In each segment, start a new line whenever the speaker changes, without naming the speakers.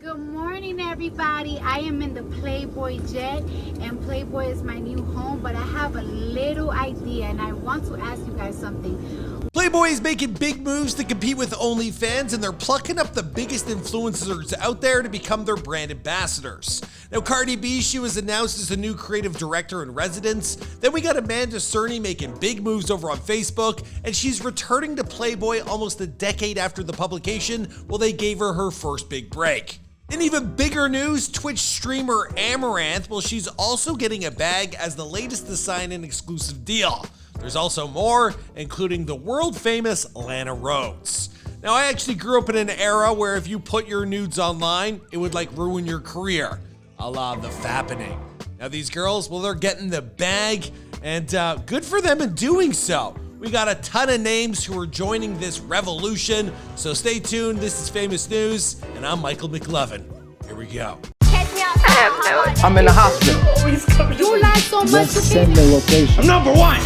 Good morning, everybody. I am in the Playboy jet, and Playboy is my new home, but I have a little idea, and I want to ask you guys something.
Playboy is making big moves to compete with OnlyFans, and they're plucking up the biggest influencers out there to become their brand ambassadors. Now, Cardi B, she was announced as a new creative director in residence. Then we got Amanda Cerny making big moves over on Facebook, and she's returning to Playboy almost a decade after the publication, while they gave her her first big break. In even bigger news, Twitch streamer Amouranth, well, she's also getting a bag as the latest to sign an exclusive deal. There's also more, including the world famous Lana Rhoades. Now, I actually grew up in an era where if you put your nudes online, it would like ruin your career, a la the fappening. Now, these girls, well, they're getting the bag, and good for them in doing so. We got a ton of names who are joining this revolution, so stay tuned. This is Famous News, and I'm Michael McLovin. Here we go.
I'm in the hospital.
You lie so much.
Just send the location. I'm number one.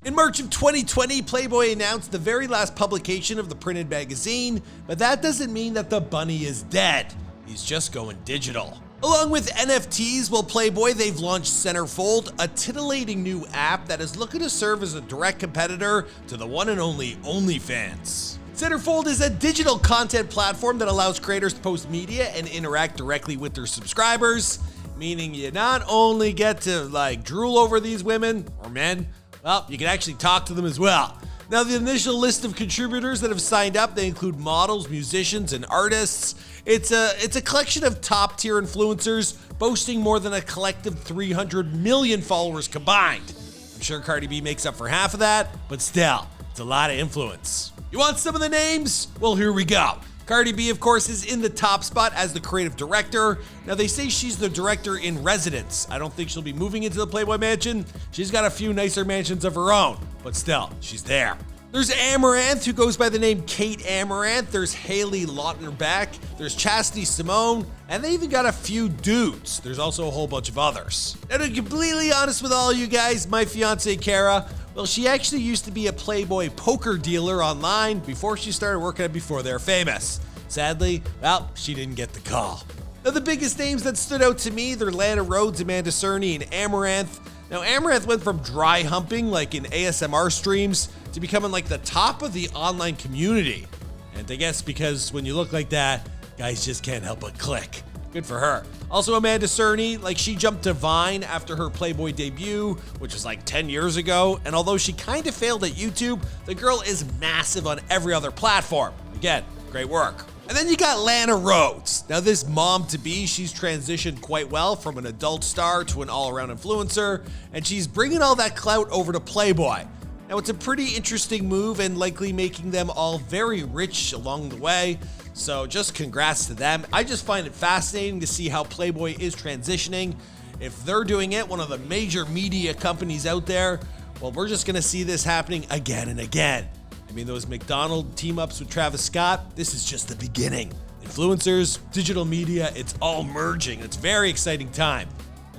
In March of 2020, Playboy announced the very last publication of the printed magazine, but that doesn't mean that the bunny is dead. He's just going digital. Along with NFTs, well, Playboy, they've launched CENTERFOLD, a titillating new app that is looking to serve as a direct competitor to the one and only OnlyFans. CENTERFOLD is a digital content platform that allows creators to post media and interact directly with their subscribers, meaning you not only get to like drool over these women or men, well, you can actually talk to them as well. Now, the initial list of contributors that have signed up, they include models, musicians, and artists. It's a collection of top-tier influencers boasting more than a collective 300 million followers combined. I'm sure Cardi B makes up for half of that, but still, it's a lot of influence. You want some of the names? Well, here we go. Cardi B, of course, is in the top spot as the creative director. Now, they say she's the director in residence. I don't think she'll be moving into the Playboy mansion. She's got a few nicer mansions of her own, but still, she's there. There's Amouranth, who goes by the name Kate Amouranth. There's Haley Lautenbach. There's Chastity Simone, and they even got a few dudes. There's also a whole bunch of others. Now, to be completely honest with all you guys, my fiance Kara, well, she actually used to be a Playboy poker dealer online before she started working at Before They're Famous. Sadly, well, she didn't get the call. Now, the biggest names that stood out to me, they're Lana Rhoades, Amanda Cerny, and Amouranth. Now, Amouranth went from dry humping, like in ASMR streams, to becoming like the top of the online community. And I guess because when you look like that, guys just can't help but click. Good for her. Also, Amanda Cerny, like she jumped to Vine after her Playboy debut, which was like 10 years ago. And although she kind of failed at YouTube, the girl is massive on every other platform. Again, great work. And then you got Lana Rhoades. Now, this mom-to-be, she's transitioned quite well from an adult star to an all-around influencer, and she's bringing all that clout over to Playboy. Now, it's a pretty interesting move and likely making them all very rich along the way, so just congrats to them. I just find it fascinating to see how Playboy is transitioning. If they're doing it, one of the major media companies out there, well, we're just gonna see this happening again and again. I mean, those McDonald's team-ups with Travis Scott, this is just the beginning. Influencers, digital media, it's all merging. It's a very exciting time.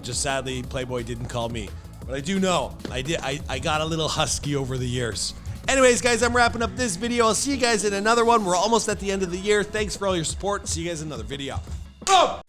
Just sadly, Playboy didn't call me. But I do know, I got a little husky over the years. Anyways, guys, I'm wrapping up this video. I'll see you guys in another one. We're almost at the end of the year. Thanks for all your support. See you guys in another video. Boom!